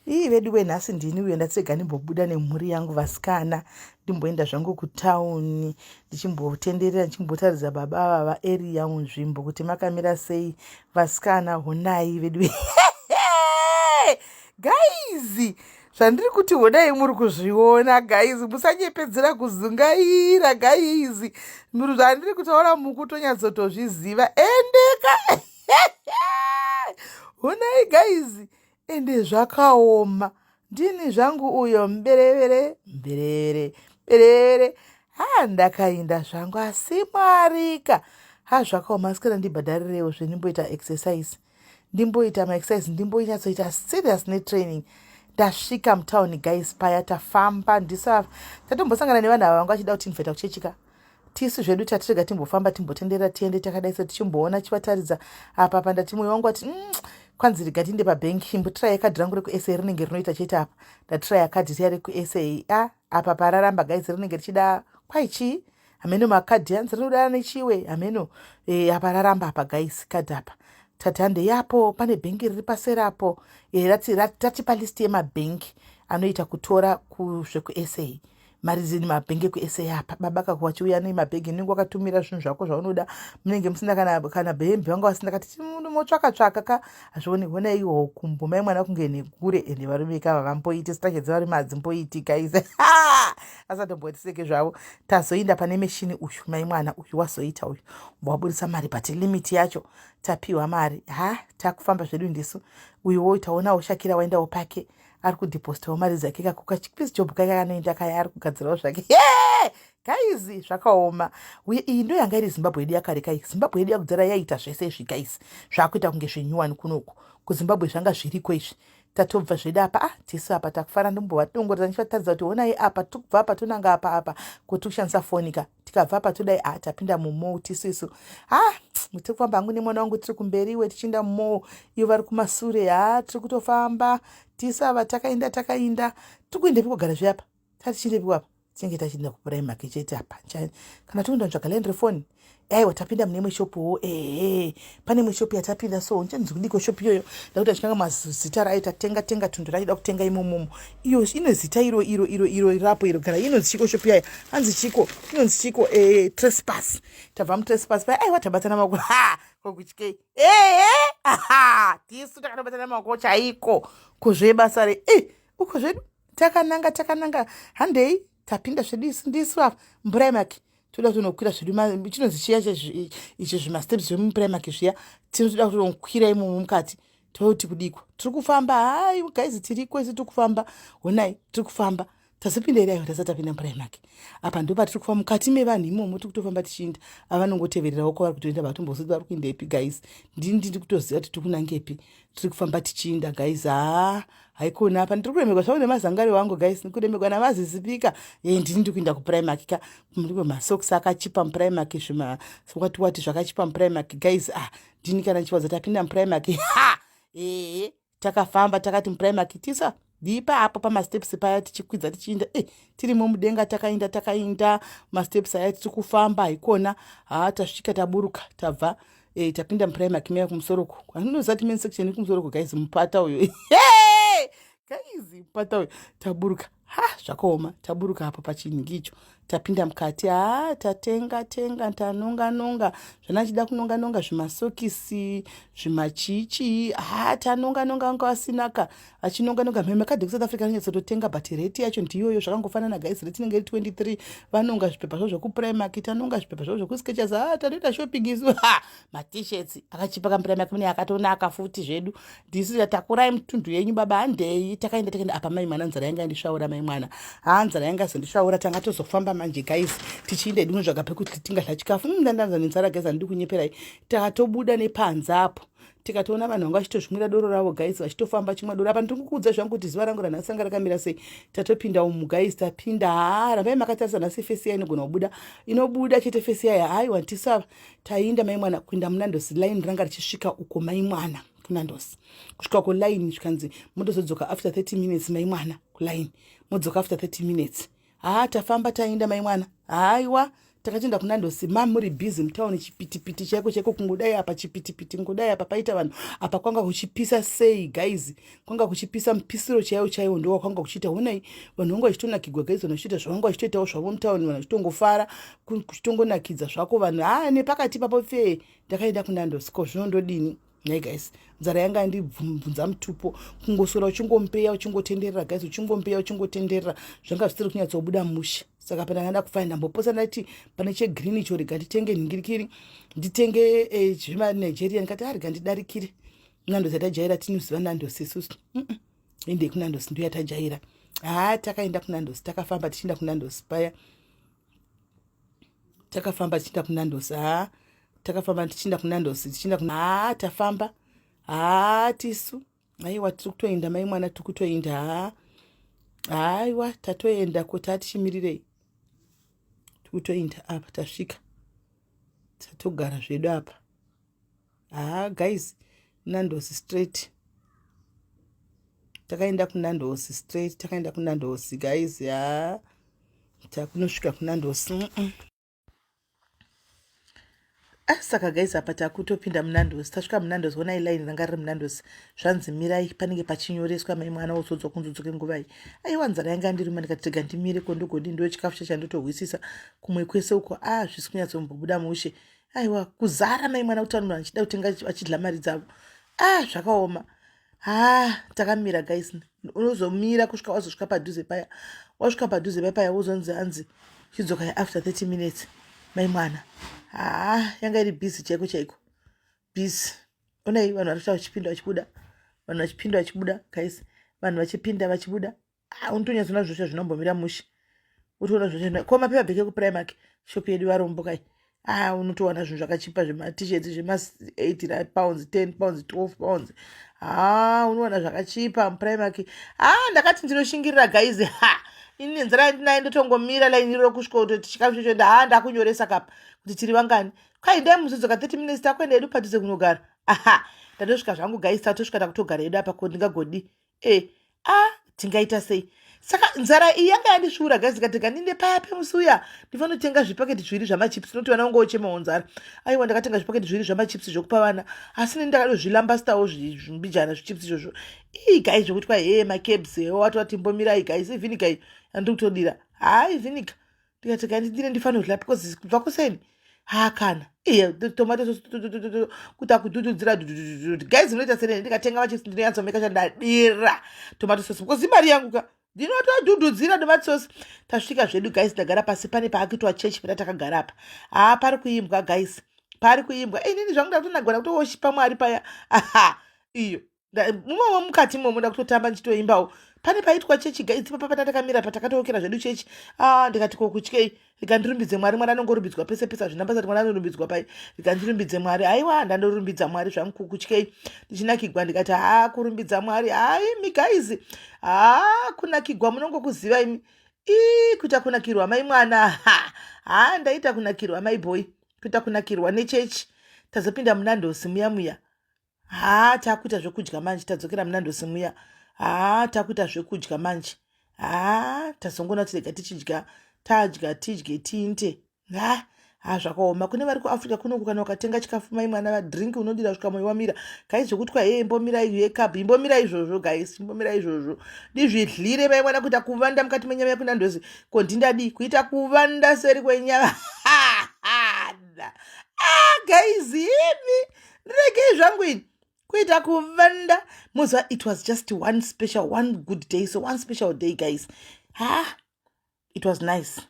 Ii vedu venhasi ndini uyo ndatsega ndimbobuda nemhuri yangu vasikana ndimboenda zvangu kutauni ndichimbotenderera ndichimbotaridza baba vava area munzvimbo kuti makamira sei vasikana honai vedu guys zvandiri kuti honai muri kuzviona guys musanyepedzera kuzungaira guys zvandiri kutaura mukutonyatsotozviziva endeka honai guys ende zvakaoma ndini zvangu uyo mberevere ndakainda zvangu asi mwarika zvakaoma asikana ndibhadharirewo zvendimboita exercise ndimboita maexercise ndimbonyatsoita serious netraining ndasvika mutauni guys paya tafamba tatombosangana nevanhu ava vanga vachida kuti ndibveta kuchechika tisu zvedu tatirega timbofamba timbotenderera tiende takadaiso tichimboona chivataridza apa pandati mwoyo wangu ati kwanzi riga tiende pabhengi imbotiraya kadhi rangu rekusa rinenge rinoita chete apa ndatiraya kadhi riya rekusa apa pararamba guys rinenge richida kwaichii hameno makadhi hanzi rinodana nechiwe hameno apa raramba apa guys kadhi apa tati hande yapo pane bhengi riri paserapo ratipa listi yemabhengi anoita kutora zvekusa marizini mabhengi ekusa apa baba kakuvachiuya nemabhengi ninge wakatumira zvinhu zvako zvaunoda munenge musina kana bhembe vanga vasina kati motsvaka ka hazvioni hona iwo kumbo mai mwana kunge nekure ende varume kava vamboiti sitake dzevari madzimboiti guys asatombotiseke zvavo tazoinda pane meshini uyu mai mwana uyu wazoita uyu wabudisa mari pati limiti yacho tapiwa mari takufamba zvedu ndisu uyuwo taonawo shakira waendawo pake ari kudhipositawo mari dzake kakuka chipisi job kake kanoenda kaya ari kugadzirawo zvake guys zvakaoma iyi ndo yanga iri zimbabwe yedu yakare kai zimbabwe yedu yakudzara yaita zvese izvi guys zvakuita kunge zvenyuwani kunoku kuzimbabwe zvanga zviriko izvi tatobva zvedu apa tisu apa takufara ndimbovadongorera ndichivataridza kuti honai apa tikubva apa tonanga apa kuti kushandisa fonika tikabva apa todai tapinda mumou tisu isu tiri kufamba hangu nemwana wangu tiri kumberiwe tichienda mumou iyo vari kumasure tiri kutofamba tisu ava takainda tiri kuendepi kugara zveapa tatichiendepi apa tinenge tachienda kupuraimaki chete apa kana toenda kutsvaga land refoni aiwa tapinda mune imwe shopuwo pane imwe shopu yatapinda so nchanzi kudiko shopu iyoyo ndakuti achitanga mazita rayo tatenga tundu rachida kutenga imomomo iyo ine zita iro rapo iro kana inonzi chiko shopu yayo hanzi chiko inonzi chiko trespass tabva mutrespass paya aiwa tabatana maoko kokutyei tisu takanobatana maoko chaiko kozvebasa re uko zvedu takananga handei tapinda zvedu ndisu apa mupuraimaki toda kutonokwira zvedu chinonzi chiya ichi zvimasteps zvemupuraimaki zviya tinotoda kutonokwira imomo mukati toti kudiko tiri kufamba guys tiriko isi tiri kufamba honai tiri kufamba tasipinda iri aiwa tasatapinda mupuraimaki apa ndo patiri kufamba mukati mevanhu imomo tiri kutofamba tichiinda avanongotevererawo kwavari kutoenda vatomboziva vari kuindepi guys ndiri kutoziva kuti tiri kunangepi tiri kufamba tichiinda guys haikona apa ndiri kuremekwa zvavo nemazangari wangu guys ndikuremekwa namazizipika ndini ndiri kuenda kupuraimaki ka muriwe masokisi akachipa mupuraimaki zvimawati zvakachipa mupuraimaki guys ndini kana chipadza tapinda mupuraimaki takafamba takati mupuraimaki tisa ndipa apo pamasteps paya tichikwidza tichiinda tirimo mudenga takainda masteps aya tiri kufamba haikona tasvika taburuka tabva tapinda mupuraimaki meya kumusoroko anozati main section kumusoroko guys mupata uyo guys mupata uyo taburuka zvakaoma taburuka apo pachinhingi icho tapinda mukati tatenga tanonga zvanachida kunonga zvimasokisi zvimachichi tanonga anga asinaka achinonga mheme kadhi kusouth africa anonyatsototenga but rate yacho ndiyoyo zvakangofanana guys rate inenge iri 23 vanonga zvipepa zvavo zvekupuraimaki tanonga zvipepa zvavo zvekusketches tanoita shopping isu matishets akachipa kamupuraimaki mune akatonaka futi zvedu ndisu takurai mutundu yenyu baba handei takaenda apa mai mwana nzara yanga yandisvaura mai mwana nzara yanga yazondisvaura tanga tozofamba manje guys tichiinda dinhu zvakapekuti tingadla chikafu ndandanza nenzara guys handidi kunyeperai takatobuda nepanze apo tikatoona vanhu vanga vachitozvimwira doro ravo guys vachitofamba chimwa doro apa ndiri kukuudza zvangu kuti zuva rangu ranhasi ranga rakamira sei tatopinda umu guys tapinda rambai makatarisa nhasi fesi yayo inobuda chete fesi yayo haiwa tisava tainda mai mwana kuenda munandosi line ranga richisvika uko mai mwana kunandosi kusvika kuline zvikanzi motozodzoka after 30 minutes mai mwana kuline modzoka after 30 minutes tafamba tainda mai mwana haiwa takatienda kunandosi muri busy mutauni, chipitipiti chaiko chaiko, kungodai apa chipitipiti, ngodai apa paita vanhu apa, kwanga kuchipisa sei guys, kwanga kuchipisa mupisiro chaiwo ndo kwanga kuchiita. Honai vanhu vanga vachitonakigwa guys, vanhu vachiita zvavanga vachitoitawo zvavo mutauni, vanhu vachitongofara kuchitongonakidza zvako vanhu. Nepakati papo fe ndakaenda kunandosi ko zvinondodini nhai guys, nzara yanga andibvunza mutupo, kungosora uchingompeya uchingotenderera guys, uchingompeya uchingotenderera, zvanga zvisiri kunyatsobuda mushe. Saka pana ndanda kufaina ndamboposa ndati pane chegreen icho rega nditenge nhingirikiri, nditenge zvema-Nigeria, ndikati rega ndidarikire Nandosi yatajaira, tinoziva Nandosi isusu. Ende kunandosi ndo yatajaira. Takaenda kunandosi, takafamba tichienda kunandosi paya, takafamba tichienda kunandosi, takafamba tichienda kunandosi, tafamba, tisu, aiwa tiri kutoenda mai mwana, tiri kutoenda, aiwa tatoenda kuti atichimirirei, tiri kutoenda apa, tasvika tatogara zvedu apa. Guys, Nandosi straight, takaenda kunandosi straight, takaenda kunandosi guys, takunosvika kunandosi. Saka guys, apa takutopinda munandosi, tasvika munandosi, onai line ranga riri munandosi, zvanzi mirai panenge pachinyoreswa mai mwana wozodzwa kunzodzoke nguvai. Aiwa nzara yanga ndiruma, ndikati rega ndimire kondogodi ndo chikafu chandotohwisisa kumwe kwese uko, zvisi kunyatsombobuda mushe. Aiwa kuzara mai mwana utano munhu achida kutenga achidla mari dzavo, zvakaoma. Takamira guys, unozomira kusvika wazosvika padhuze paya, wasvika padhuze paya wozonzi hanzi chidzoka after 30 minutes mai mwana. Yanga iri busy chaiko chaiko, busy. Onai vanhu varikuita vachipinda vachibuda, vanhu vachipinda vachibuda guys, vanhu vachipinda vachibuda. Unotonyatsoona zvosha zvinombomira mushe, utoona zvosha ko mapepa bheki ekuprimark shop yedu varombo kai. Unotowana zvinhu zvakachipa zvema-t-shirts zvema-8 pounds, 10 pounds, 12 pounds. Unowana zvakachipa muprimark. Ndakati ndinoshingirira guys, ini nenzara yandinayo ndotongomira line iro kusvika kutoti chikafu chocho ndakunyoresa kapa kuti tiri vangani. Kai ndai muzodzoka 30 minutes takwenda hedu padhuze kunogara. Ndandosvika zvangu guys, tatosvika takutogara hedu apa ko ndingagodi. Tingaita sei? Saka nzara iyi yanga yandisvuura guys, ndikati ndinde paya pemusuya ndifanira kutenga zvipaketi zviviri zvamachips, noti vana vangu vochemawo nzara. Aiwa ndakatenga zvipaketi zviviri zvamachips zvokupa vana, asi ndakadozvilambastawo zvimbijana zvichips izvozvo. Guys, zvokuti kwai makebs watoti mbomirai guys, ivhinika iyi yandiri kutodira. Ivhinika ndikati ndine ndifanira kudya because kubva kuseni kana tomato kuti akudududzira guys, unoita sene ndikatenga machips ndinoyatsomeka chandadira tomato sauce because imari yangu ka ndinotodudhudzira tomato sauce. Tasvika zvedu guys, ndagara pasi, pane paakitwa chechi patakagara apa. Pari kuimbwa guys, pari kuimbwa. Inini zvangu ndakutonagona kutoshipa Mwari paya. Iyo mumomo mukati imomo ndakutotamba ndichitoimbawo. Pane paitwa chechi guys, papa tatakamira patakatokera zvedu chechi. Ndikati kokutyei, rikandirumbidze Mwari, mwana anongorumbidzwa pese pese, hazvina basa kuti mwana anorumbidzwa pai, rikandirumbidze Mwari. Aiwa ndandorumbidza Mwari zvangu kokutyei, ndichinakigwa ndikati kurumbidza Mwari. Imi guys, kunakigwa munongokuziva imi. Kuita kunakirwa mai mwana, ndaita kunakirwa mai boy, kuita kunakirwa nechechi. Tazopinda munandosi muya. Takuita zvekudya manje, tadzokera munandosi muya. Takuita zvekudya manje. Tazongona kuti rega tichidya, tadya tidye tinte. Zvakaoma. Kune vari kuAfrica kunoku kana ukatenga chikafu mai mwana drink unodira kusvika moyo wamira. Guys, zvokuti kwa mbomira cup, imbomira izvozvo guys, imbomira izvozvo. Ndizvidlire mai mwana kuita kuvanda mukati menyama yekunandosi. Ko ndindadi kuita kuvanda seri kwenyama. Guys, imi ndiregei zvangu ini kuita kuvanda. Mozwa, it was just one good day, so one special day guys. It was nice.